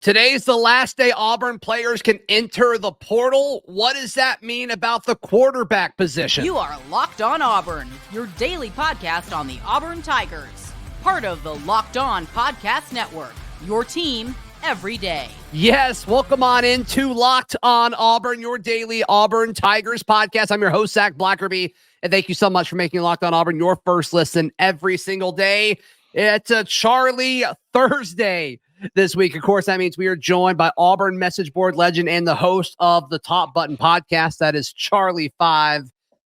Today's the last day Auburn players can enter the portal. What does that mean about the quarterback position? You are Locked On Auburn, your daily podcast on the Auburn Tigers. Part of the Locked On Podcast Network, your team every day. Yes, welcome on into Locked On Auburn, your daily Auburn Tigers podcast. I'm your host, Zac Blackerbys, and thank you so much for making Locked On Auburn your first listen every single day. It's a Charlie Thursday this week. Of course, that means we are joined by Auburn Message Board Legend and the host of the Top Button podcast. That is Charlie 5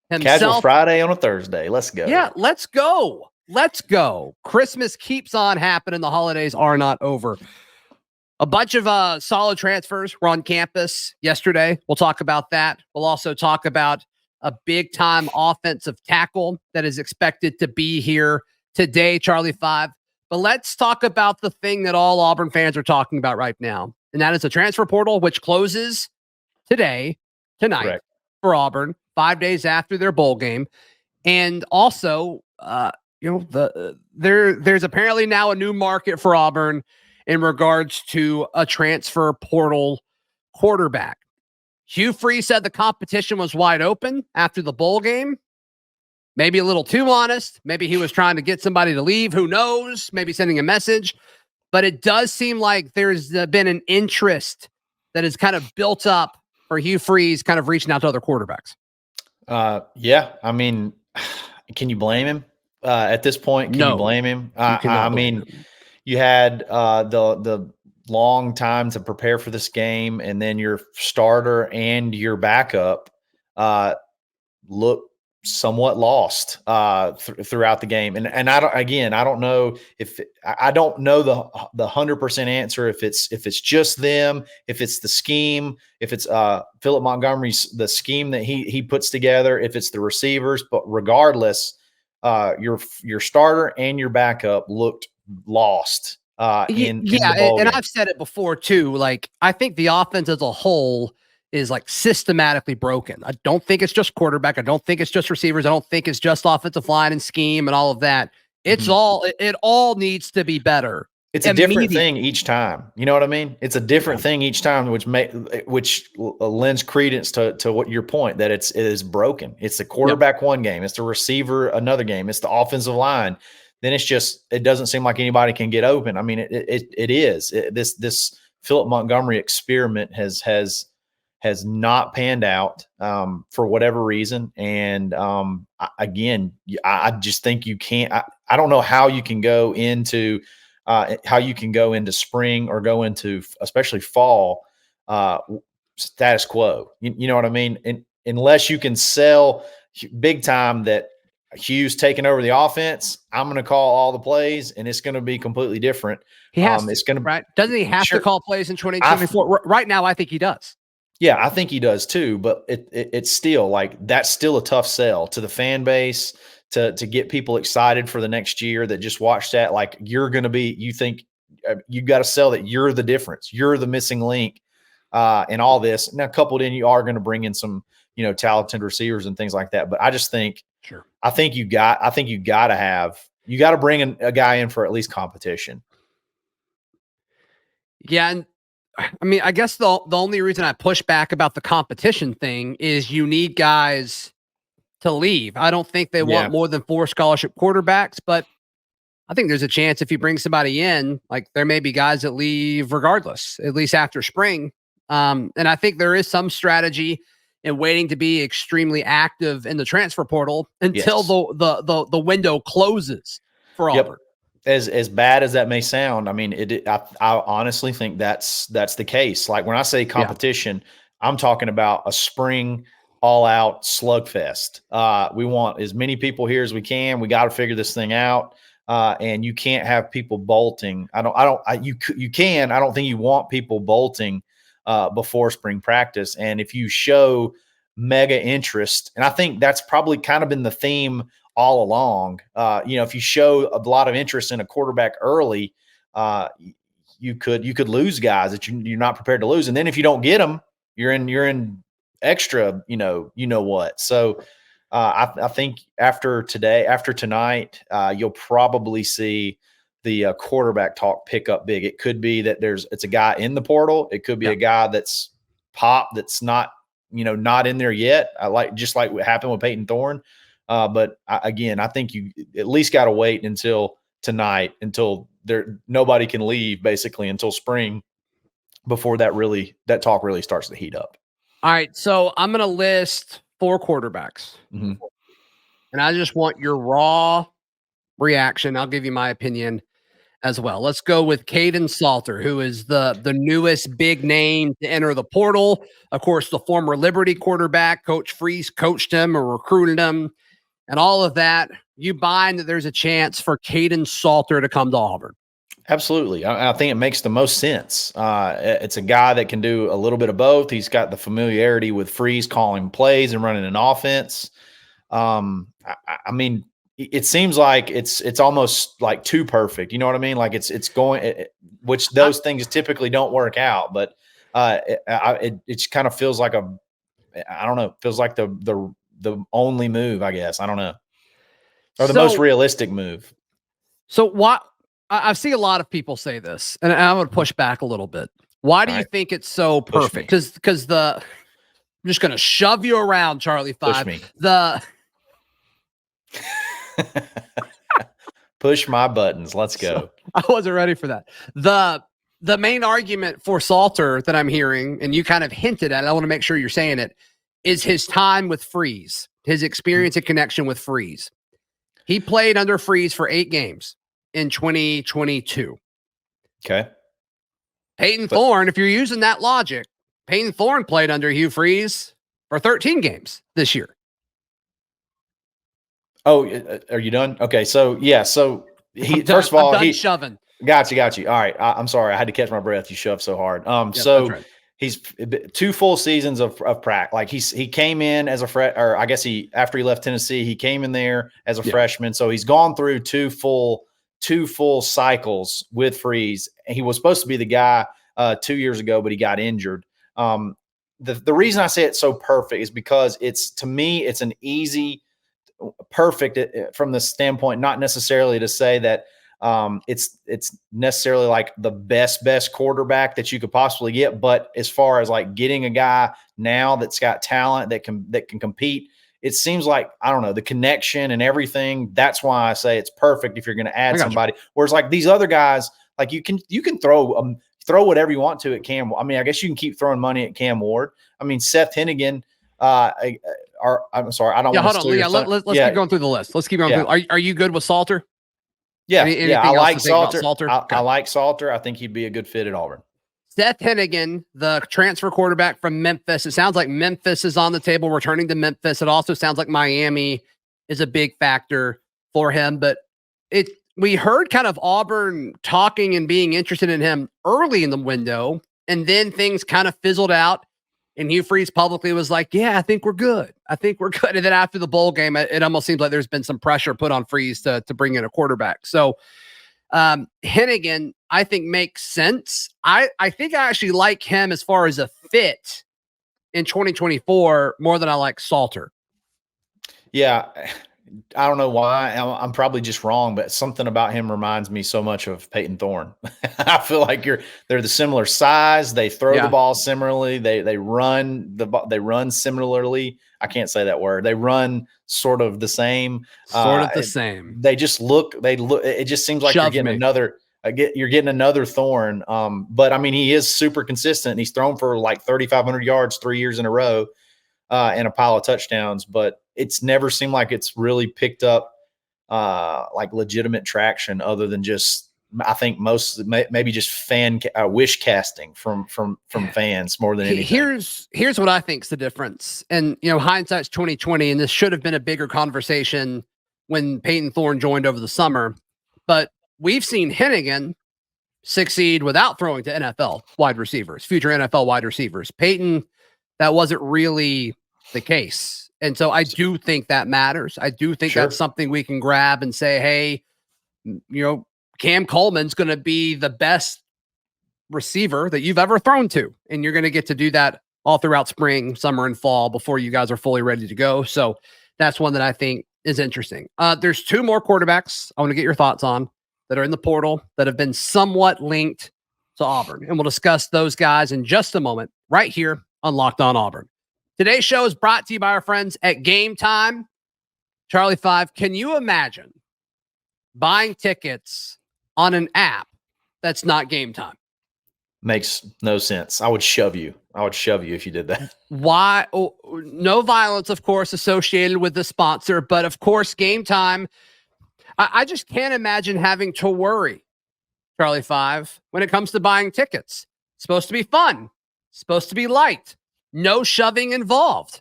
himself. Casual Friday on a Thursday. Let's go. Yeah, let's go. Let's go. Christmas keeps on happening. The holidays are not over. A bunch of solid transfers were on campus yesterday. We'll talk about that. We'll also talk about a big-time offensive tackle that is expected to be here today, Charlie 5. But let's talk about the thing that all Auburn fans are talking about right now, and that is the transfer portal, which closes tonight, Correct. for Auburn, 5 days after their bowl game. And also, there's apparently now a new market for Auburn in regards to a transfer portal quarterback. Hugh Freeze said the competition was wide open after the bowl game. Maybe a little too honest. Maybe he was trying to get somebody to leave. Who knows? Maybe sending a message. But it does seem like there's been an interest that is kind of built up for Hugh Freeze kind of reaching out to other quarterbacks. Yeah. I mean, can you blame him at this point? Can you blame him? I mean, you had the long time to prepare for this game, and then your starter and your backup look somewhat lost throughout the game. And I don't know I don't know the 100% answer if it's just them, if it's the scheme, if it's Philip Montgomery's the scheme that he puts together, if it's the receivers. But regardless, your starter and your backup looked lost in the bowl game. And I've said it before too. Like, I think the offense as a whole is like systematically broken. I don't think it's just quarterback. I don't think it's just receivers. I don't think it's just offensive line and scheme and all of that. It's it all needs to be better. It's a different thing each time. You know what I mean? It's a different thing each time, which lends credence to what your point, that it is broken. It's the quarterback one game. It's the receiver another game. It's the offensive line. Then it doesn't seem like anybody can get open. I mean, it is. This Philip Montgomery experiment has not panned out for whatever reason. And I just think you can't. I don't know how you can go into spring or go into especially fall status quo. You know what I mean? And unless you can sell big time that Hugh's taking over the offense, I'm going to call all the plays, and it's going to be completely different. He has right? Doesn't he have to call plays in 2024? Right now, I think he does. Yeah, I think he does too, but it's still like, that's still a tough sell to the fan base to get people excited for the next year that just watched that. Like, you think you got to sell that you're the difference, you're the missing link in all this. Now, coupled in, you are going to bring in some, talented receivers and things like that. But I just think, I think you got to bring a guy in for at least competition. Yeah, and I mean, I guess the only reason I push back about the competition thing is you need guys to leave. I don't think they want more than 4 scholarship quarterbacks, but I think there's a chance if you bring somebody in, like, there may be guys that leave regardless, at least after spring. And I think there is some strategy in waiting to be extremely active in the transfer portal until the window closes for Auburn. As bad as that may sound, I mean, I honestly think that's the case. Like, when I say competition, I'm talking about a spring all-out slugfest. We want as many people here as we can. We got to figure this thing out, and you can't have people bolting. You can. I don't think you want people bolting before spring practice. And if you show mega interest, and I think that's probably kind of been the theme all along. If you show a lot of interest in a quarterback early, you could lose guys that you're not prepared to lose. And then if you don't get them, you're in extra, what. So I think after tonight, you'll probably see the quarterback talk pick up big. It could be that it's a guy in the portal. It could be a guy that's that's not, not in there yet. Just like what happened with Payton Thorne. But again, I think you at least got to wait until tonight, until nobody can leave basically until spring before that talk really starts to heat up. All right. So I'm going to list 4 quarterbacks and I just want your raw reaction. I'll give you my opinion as well. Let's go with Kaidon Salter, who is the newest big name to enter the portal. Of course, the former Liberty quarterback, Coach Freeze coached him or recruited him and all of that. You buying that there's a chance for Kaidon Salter to come to Auburn? Absolutely. I think it makes the most sense. It's a guy that can do a little bit of both. He's got the familiarity with Freeze calling plays and running an offense. I mean, it seems like it's almost like too perfect. You know what I mean? Like it's going, which those things typically don't work out, but it kind of feels like I don't know, feels like the only move, I guess. I don't know. Or the most realistic move. So what I see a lot of people say this, and I'm going to push back a little bit. Why do you think it's so perfect? Because I'm just going to shove you around, Charlie 5. Push me. Push my buttons. Let's go. So, I wasn't ready for that. The main argument for Salter that I'm hearing, and you kind of hinted at it, I want to make sure you're saying it, is his time with Freeze, his experience and connection with Freeze. He played under Freeze for 8 games in 2022. Okay. Payton Thorne, if you're using that logic, Payton Thorne played under Hugh Freeze for 13 games this year. Oh, are you done? Okay. So, yeah. So, first of all, he's shoving. Got you. All right. I'm sorry. I had to catch my breath. You shoved so hard. Yep, so right. He's 2 full seasons of practice. Like he came in as or I guess after he left Tennessee, he came in there as a freshman. So he's gone through 2 full cycles with Freeze. He was supposed to be the guy 2 years ago, but he got injured. The reason I say it's so perfect is because to me, it's an easy, perfect from the standpoint, not necessarily to say that it's necessarily like the best quarterback that you could possibly get, but as far as like getting a guy now that's got talent that can compete, it seems like, I don't know, the connection and everything. That's why I say it's perfect if you're going to add somebody. Whereas like these other guys, like you can throw whatever you want to at Cam. I mean, I guess you can keep throwing money at Cam Ward. I mean, Seth Henigan. I'm sorry, I don't want to steal your thunder. Let's keep going through the list. Let's keep going through. Are you good with Salter? Yeah, I like Salter. I like Salter. I think he'd be a good fit at Auburn. Seth Henigan, the transfer quarterback from Memphis. It sounds like Memphis is on the table, returning to Memphis. It also sounds like Miami is a big factor for him. But we heard kind of Auburn talking and being interested in him early in the window, and then things kind of fizzled out. And Hugh Freeze publicly was like, yeah, I think we're good. And then after the bowl game, it almost seems like there's been some pressure put on Freeze to bring in a quarterback. So Henigan, I think, makes sense. I think I actually like him as far as a fit in 2024 more than I like Salter. Yeah. I don't know why. I'm probably just wrong, but something about him reminds me so much of Payton Thorne. I feel like they're the similar size. They throw the ball similarly. They run similarly. I can't say that word. They run sort of the same. They just look. It just seems like you're getting another Thorne. But I mean, he is super consistent. He's thrown for like 3,500 yards 3 years in a row. And a pile of touchdowns, but it's never seemed like it's really picked up like legitimate traction other than just, I think maybe just fan wish casting from fans more than anything. Here's what I think is the difference. And, hindsight's 2020, and this should have been a bigger conversation when Payton Thorne joined over the summer, but we've seen Henigan succeed without throwing to NFL wide receivers, future NFL wide receivers. Payton, that wasn't really the case. And so I do think that matters. I do think that's something we can grab and say, hey, Cam Coleman's going to be the best receiver that you've ever thrown to. And you're going to get to do that all throughout spring, summer, and fall before you guys are fully ready to go. So that's one that I think is interesting. There's 2 more quarterbacks I want to get your thoughts on. that are in the portal that have been somewhat linked to Auburn. And we'll discuss those guys in just a moment right here on Locked On Auburn. Today's show is brought to you by our friends at Game Time. Charlie 5, can you imagine buying tickets on an app that's not Game Time? Makes no sense. I would shove you if you did that. Why? Oh, no violence, of course, associated with the sponsor, but of course, Game Time. I just can't imagine having to worry, Charlie 5, when it comes to buying tickets. It's supposed to be fun. It's supposed to be light. No shoving involved.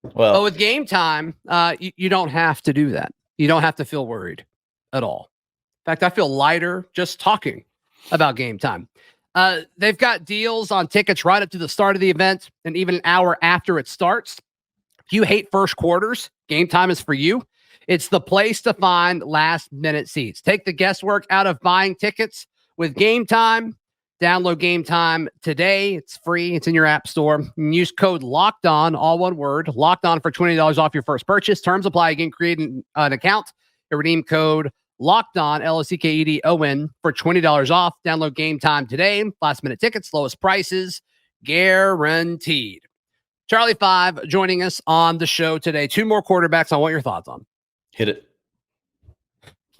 Well, but with Game Time, you don't have to do that. You don't have to feel worried at all. In fact, I feel lighter just talking about Game Time. They've got deals on tickets right up to the start of the event and even an hour after it starts. If you hate first quarters, Game Time is for you. It's the place to find last-minute seats. Take the guesswork out of buying tickets with Game Time. Download Game Time today. It's free. It's in your app store. And use code LOCKEDON, all one word, LOCKEDON for $20 off your first purchase. Terms apply. Again, create an account and redeem code LOCKEDON, LOCKEDON, for $20 off. Download Game Time today. Last-minute tickets, lowest prices, guaranteed. Charlie 5 joining us on the show today. Two more quarterbacks I want your thoughts on. Hit it.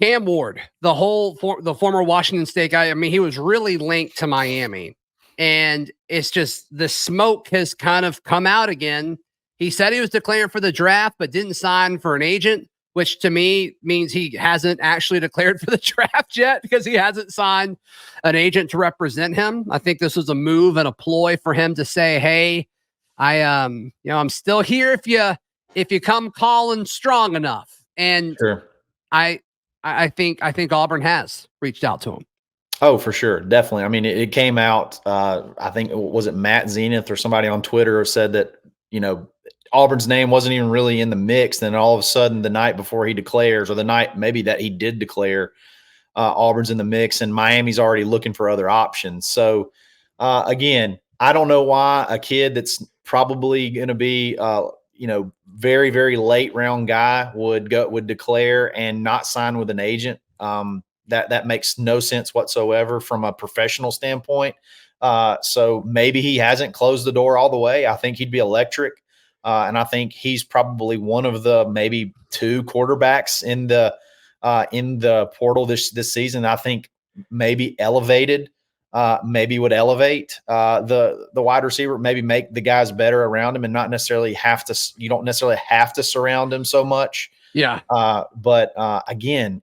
Cam Ward, the former Washington State guy. I mean, he was really linked to Miami, and it's just the smoke has kind of come out again. He said he was declaring for the draft, but didn't sign for an agent, which to me means he hasn't actually declared for the draft yet because he hasn't signed an agent to represent him. I think this was a move and a ploy for him to say, "Hey, I'm still here if you come calling strong enough." And sure. I think Auburn has reached out to him. Oh, for sure. Definitely. I mean, it came out, I think, was it Matt Zenith or somebody on Twitter said that, Auburn's name wasn't even really in the mix. Then all of a sudden the night before he declares, or the night maybe that he did declare, Auburn's in the mix and Miami's already looking for other options. So again, I don't know why a kid that's probably going to be, very, very late round guy would declare and not sign with an agent. That makes no sense whatsoever from a professional standpoint. So maybe he hasn't closed the door all the way. I think he'd be electric. And I think he's probably one of the maybe two quarterbacks in the portal this season. I think maybe would elevate the wide receiver, maybe make the guys better around him and not necessarily you don't necessarily have to surround him so much. Yeah. But again,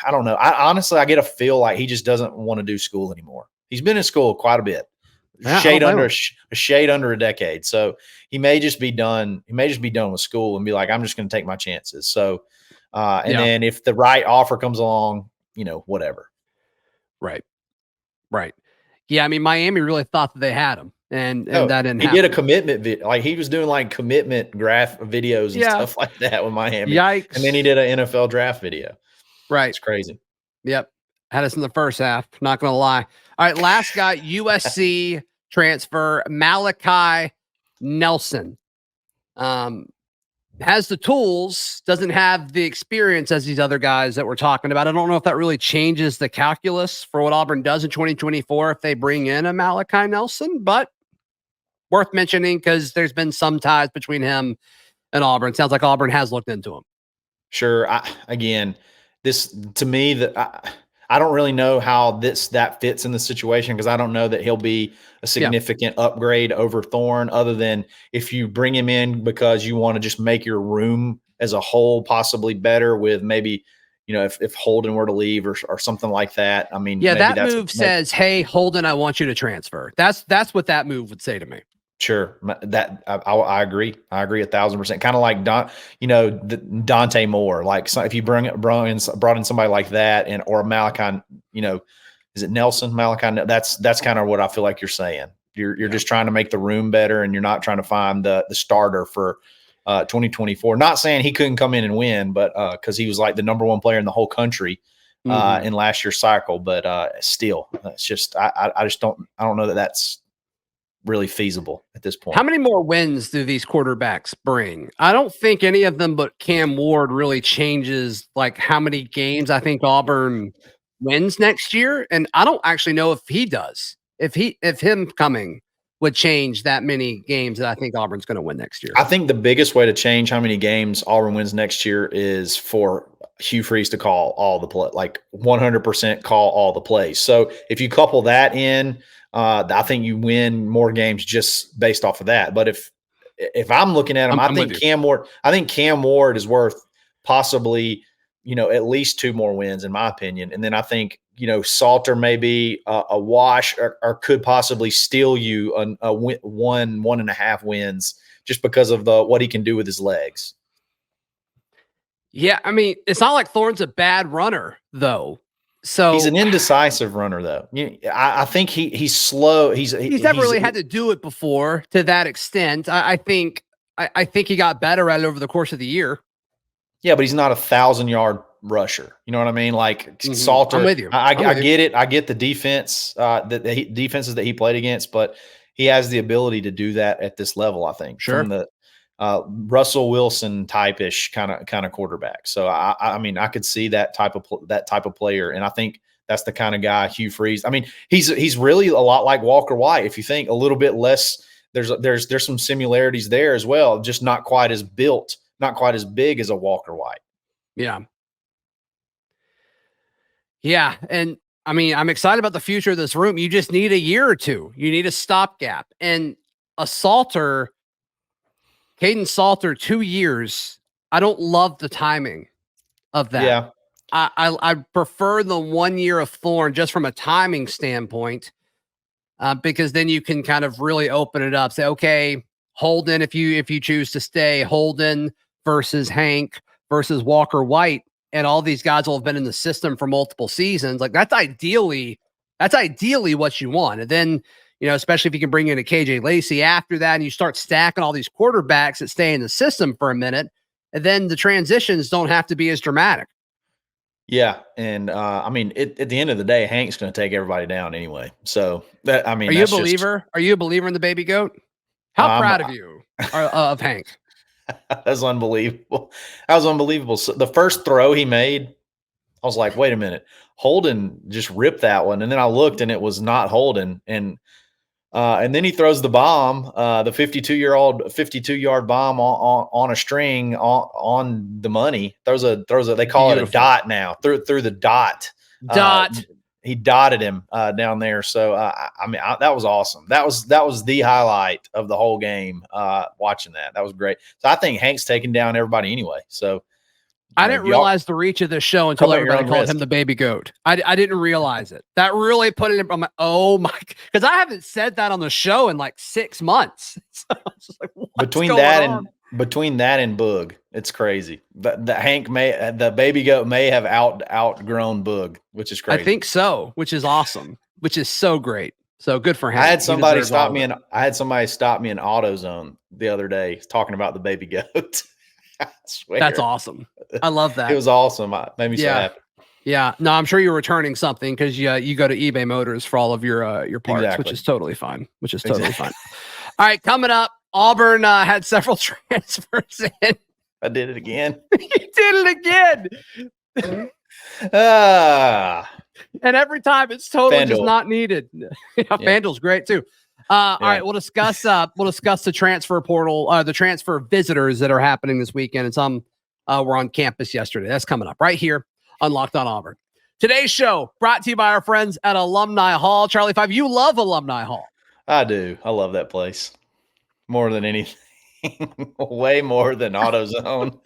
I don't know. I get a feel like he just doesn't want to do school anymore. He's been in school quite a bit, a shade under a decade. So he may just be done. He may just be done with school and be like, I'm just going to take my chances. So, then if the right offer comes along, whatever. Right. Yeah, I mean, Miami really thought that they had him, and that didn't happen. He did a commitment video. Like, he was doing, like, commitment graph videos and stuff like that with Miami. Yikes. And then he did an NFL draft video. Right. It's crazy. Yep. Had us in the first half, not going to lie. All right, last guy, USC transfer, Malachi Nelson. Has the tools, doesn't have the experience as these other guys that we're talking about. I don't know if that really changes the calculus for what Auburn does in 2024 if they bring in a Malachi Nelson, but worth mentioning because there's been some ties between him and Auburn. Sounds like Auburn has looked into him. Sure. This to me that I don't really know how that fits in the situation because I don't know that he'll be a significant upgrade over Thorne other than if you bring him in because you want to just make your room as a whole possibly better with maybe, if Holden were to leave or something like that. I mean, that move says, hey, Holden, I want you to transfer. That's what that move would say to me. Sure. That I agree. I agree 1,000%. Kind of like Dante Moore. Like if you brought in somebody like that or Malachi, is it Nelson? Malachi? That's kind of what I feel like you're saying. You're just trying to make the room better and you're not trying to find the starter for 2024. Not saying he couldn't come in and win, but because he was like the number one player in the whole country in last year's cycle. But still, it's just I don't know that that's really feasible at this point. How many more wins do these quarterbacks bring? I don't think any of them but Cam Ward really changes like how many games I think Auburn wins next year. And I don't actually know if he does. If him coming would change that many games that I think Auburn's going to win next year. I think the biggest way to change how many games Auburn wins next year is for Hugh Freeze to call all the play, like 100% call all the plays. So if you couple that in, I think you win more games just based off of that. But if I'm looking at him, I think Cam Ward is worth possibly, at least 2 more wins in my opinion. And then I think, Salter may be a wash or could possibly steal you a 1.5 wins just because of what he can do with his legs. Yeah, I mean, it's not like Thorne's a bad runner, though. So he's an indecisive runner, though. I think he's slow. He's never really had to do it before to that extent. I think he got better at it over the course of the year. Yeah, but he's not a 1,000-yard rusher. You know what I mean? Like Salter. I'm with you. I get it. I get the defense, defenses that he played against, but he has the ability to do that at this level. I think from the Russell Wilson type-ish kind of quarterback. So I mean, I could see that type of player, and I think that's the kind of guy Hugh Freeze. I mean, he's really a lot like Walker White. If you think a little bit less, there's some similarities there as well. Just not quite as built, not quite as big as a Walker White. Yeah. Yeah, and I mean, I'm excited about the future of this room. You just need a year or two. You need a stopgap, and a Salter. Kaidon Salter, 2 years. I don't love the timing of that. Yeah. I prefer the 1 year of Thorne just from a timing standpoint, because then you can kind of really open it up. Say, okay, Holden, if you choose to stay, Holden versus Hank versus Walker White, and all these guys will have been in the system for multiple seasons. Like that's ideally what you want. And then, especially if you can bring in a KJ Lacey after that and you start stacking all these quarterbacks that stay in the system for a minute, and then the transitions don't have to be as dramatic. Yeah. And I mean, at the end of the day, Hank's going to take everybody down anyway. So that, I mean, are you a believer? Are you a believer in the baby goat? How proud of you of Hank? That's unbelievable. That was unbelievable. So the first throw he made, I was like, wait a minute, Holden just ripped that one. And then I looked and it was not Holden. And then he throws the bomb, the 52-yard bomb on a string on the money. Throws a they call it a dot now through the dot. He dotted him down there. So I mean that was awesome. That was the highlight of the whole game. Watching that was great. So I think Hank's taking down everybody anyway. So. I didn't realize the reach of this show until everybody called him the baby goat. I didn't realize it. That really put it in my, oh my, because I haven't said that on the show in like 6 months. So I was just like, between that and Boog, it's crazy. The baby goat may have outgrown Boog, which is crazy. I think so, which is awesome, which is so great. So good for him. I had somebody stop me in AutoZone the other day talking about the baby goat. I swear. That's awesome. I love that. It was awesome. It made me so happy. Yeah. No, I'm sure you're returning something because you go to eBay Motors for all of your parts, exactly. Which is totally fine. Fine. All right, coming up, Auburn had several transfers in. I did it again. You did it again. And every time it's totally just not needed. FanDuel's great too. All right, we'll discuss the transfer portal, the transfer visitors that are happening this weekend, and some were on campus yesterday. That's coming up right here on Locked On Auburn. Today's show brought to you by our friends at Alumni Hall. Charlie 5, you love Alumni Hall. I do. I love that place more than anything. Way more than AutoZone.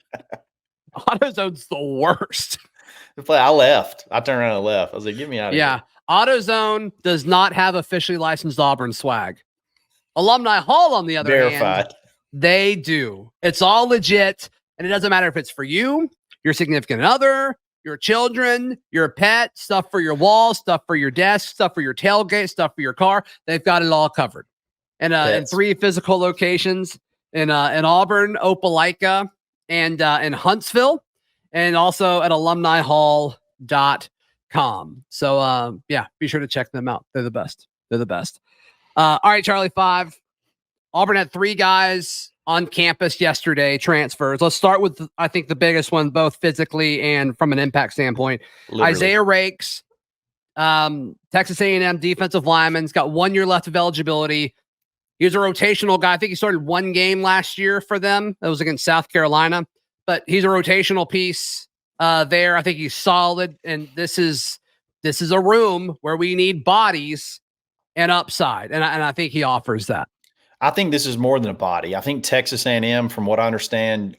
AutoZone's the worst. I left. I turned around and left. I was like, get me out of here. AutoZone does not have officially licensed Auburn swag. Alumni Hall, on the other hand, they do. It's all legit, and it doesn't matter if it's for you, your significant other, your children, your pet, stuff for your wall, stuff for your desk, stuff for your tailgate, stuff for your car. They've got it all covered. And in 3 physical locations in Auburn, Opelika, and in Huntsville, and also at alumnihall.com. So, be sure to check them out. They're the best. All right, Charlie 5. Auburn had 3 guys on campus yesterday, transfers. Let's start with, I think, the biggest one, both physically and from an impact standpoint. Literally. Isaiah Rakes, Texas A&M defensive lineman. He's got 1 year left of eligibility. He was a rotational guy. I think he started 1 game last year for them. That was against South Carolina. But he's a rotational piece there. I think he's solid. And this is a room where we need bodies and upside. And I think he offers that. I think this is more than a body. I think Texas A&M, from what I understand,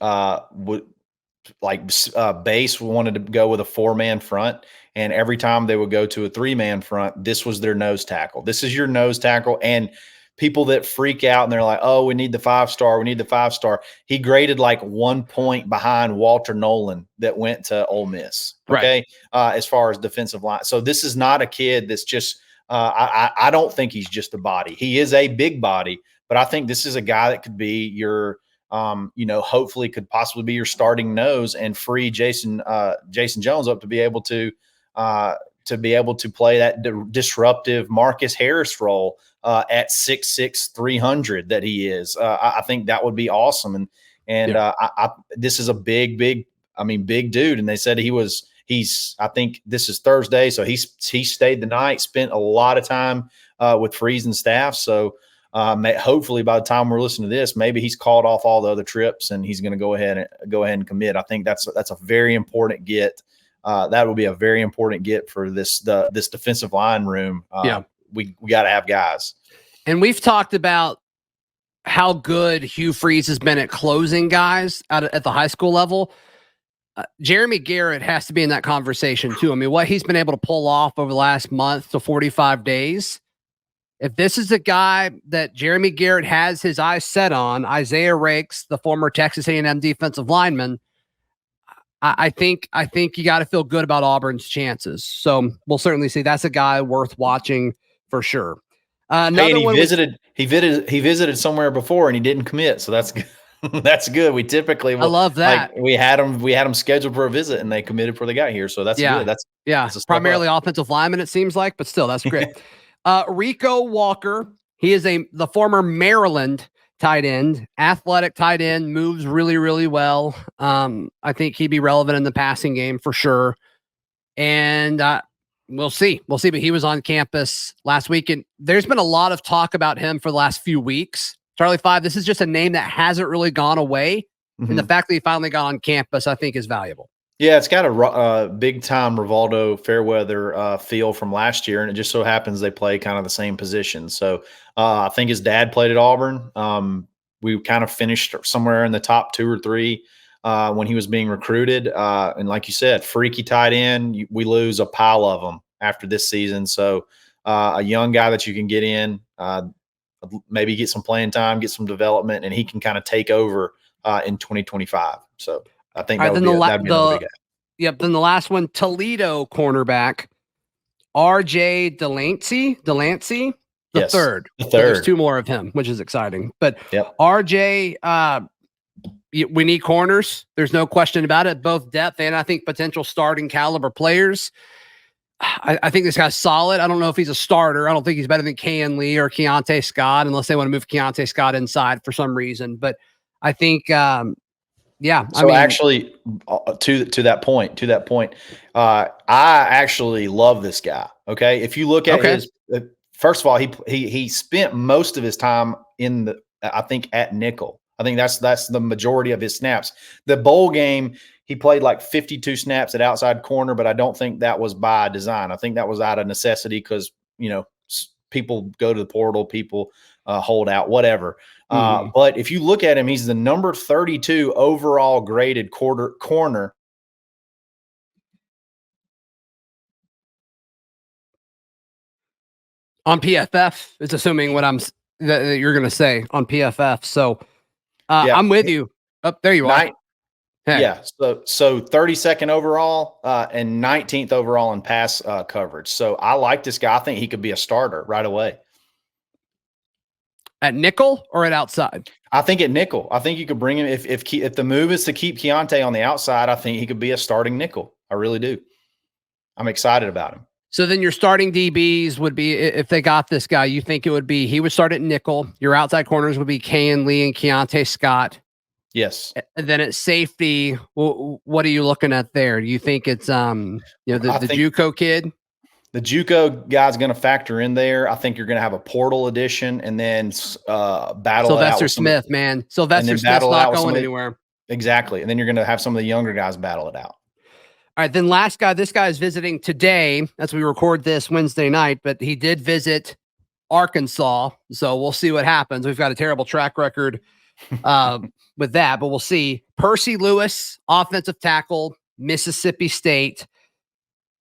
base wanted to go with a 4-man front, and every time they would go to a 3-man front, this was their nose tackle. This is your nose tackle, and people that freak out and they're like, "Oh, we need the 5-star. We need the 5-star." He graded like 1 point behind Walter Nolan that went to Ole Miss. Okay, right. As far as defensive line, so this is not a kid that's just. I don't think he's just a body. He is a big body. But I think this is a guy that could be your, hopefully could possibly be your starting nose and free Jason Jones up to be able to play that disruptive Marcus Harris role at 6'6", 300 that he is. I think that would be awesome. This is a big dude. And they said I think this is Thursday, so he stayed the night, spent a lot of time with Freeze and staff. So. Hopefully by the time we're listening to this, maybe he's called off all the other trips and he's going to go ahead and commit. I think that's a very important get. That will be a very important get for this defensive line room. We got to have guys. And we've talked about how good Hugh Freeze has been at closing guys at the high school level. Jeremy Garrett has to be in that conversation too. I mean, what he's been able to pull off over the last month to 45 days. If this is a guy that Jeremy Garrett has his eyes set on, Isaiah Rakes, the former Texas A&M defensive lineman, I think you got to feel good about Auburn's chances. So we'll certainly see. That's a guy worth watching for sure. He visited somewhere before and he didn't commit, so that's good. That's good. We typically I love that. We had him scheduled for a visit and they committed before they got here, so that's good. That's primarily offensive lineman, it seems like, but still, that's great. Rico Walker, he is the former Maryland tight end, athletic tight end, moves really, really well. I think he'd be relevant in the passing game for sure. And we'll see. But he was on campus last week, and there's been a lot of talk about him for the last few weeks. Charlie 5, this is just a name that hasn't really gone away. Mm-hmm. And the fact that he finally got on campus, I think, is valuable. Yeah, it's got a big-time Rivaldo Fairweather feel from last year, and it just so happens they play kind of the same position. So I think his dad played at Auburn. We kind of finished somewhere in the top 2 or 3 when he was being recruited. And like you said, freaky tight end. We lose a pile of them after this season. So a young guy that you can get in, maybe get some playing time, get some development, and he can kind of take over in 2025. So I think that'd be another big guy. Yep. Then the last one, Toledo cornerback, R.J. Delancey, the third. So there's 2 more of him, which is exciting. But R.J., we need corners. There's no question about it. Both depth and I think potential starting caliber players. I think this guy's solid. I don't know if he's a starter. I don't think he's better than Kayan Lee or Keontae Scott, unless they want to move Keontae Scott inside for some reason. But I think actually, to that point, I actually love this guy. Okay, if you look at his, first of all, he spent most of his time at nickel. I think that's the majority of his snaps. The bowl game, he played like 52 snaps at outside corner, but I don't think that was by design. I think that was out of necessity because people go to the portal, people hold out, whatever. But if you look at him, he's the number 32 overall graded corner. On PFF, it's assuming that you're going to say on PFF. So I'm with you. Oh, there you are. Hey. Yeah. So 32nd overall and 19th overall in pass coverage. So I like this guy. I think he could be a starter right away. At nickel or at outside? I think at nickel. I think you could bring him if the move is to keep Keontae on the outside. I think he could be a starting nickel. I really do. I'm excited about him. So then your starting DBs would be, if they got this guy, you think it would be, he would start at nickel. Your outside corners would be Kayan Lee and Keontae Scott. Yes. And then at safety, what are you looking at there? Do you think it's, the JUCO kid? The JUCO guy's going to factor in there. I think you're going to have a portal addition and then battle Sylvester Smith, man. Sylvester Smith's not going anywhere. Exactly. And then you're going to have some of the younger guys battle it out. All right, then last guy, this guy is visiting today as we record this Wednesday night, but he did visit Arkansas, so we'll see what happens. We've got a terrible track record with that, but we'll see. Percy Lewis, offensive tackle, Mississippi State,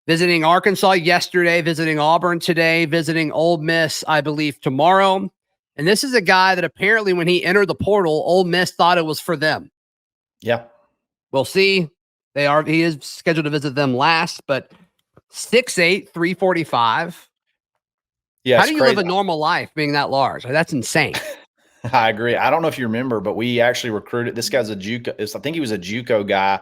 visiting Arkansas yesterday, visiting Auburn today, visiting Ole Miss, I believe, tomorrow. And this is a guy that apparently when he entered the portal, Ole Miss thought it was for them. Yeah. We'll see. He is scheduled to visit them last, but 6'8", 345. Yeah. How do you live a normal life being that large? That's insane. I agree. I don't know if you remember, but we actually recruited this guy's a JUCO. I think he was a JUCO guy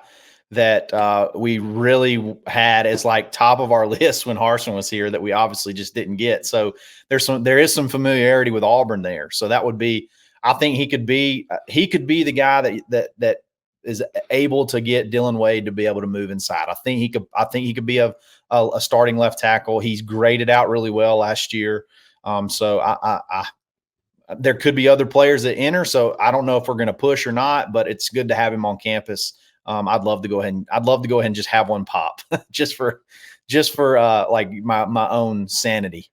that we really had as like top of our list when Harsin was here that we obviously just didn't get. So there is some familiarity with Auburn there. So that would be, I think he could be the guy that is able to get Dylan Wade to be able to move inside. I think he could be a starting left tackle. He's graded out really well last year. So there could be other players that enter. So I don't know if we're going to push or not, but it's good to have him on campus. I'd love to go ahead and just have one pop just for like my own sanity.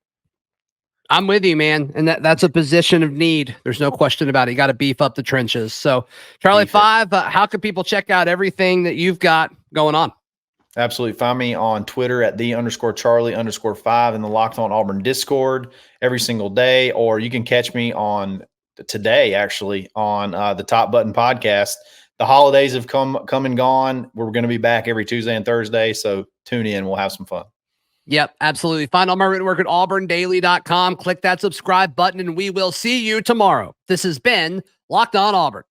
I'm with you, man. And that's a position of need. There's no question about it. You got to beef up the trenches. So Charlie 5, how can people check out everything that you've got going on? Absolutely. Find me on Twitter at @the_Charlie_5 in the Locked On Auburn Discord every single day, or you can catch me on today, actually, on the Top Button podcast. The holidays have come and gone. We're going to be back every Tuesday and Thursday. So tune in. We'll have some fun. Yep, absolutely. Find all my written work at auburndaily.com. Click that subscribe button, and we will see you tomorrow. This has been Locked On Auburn.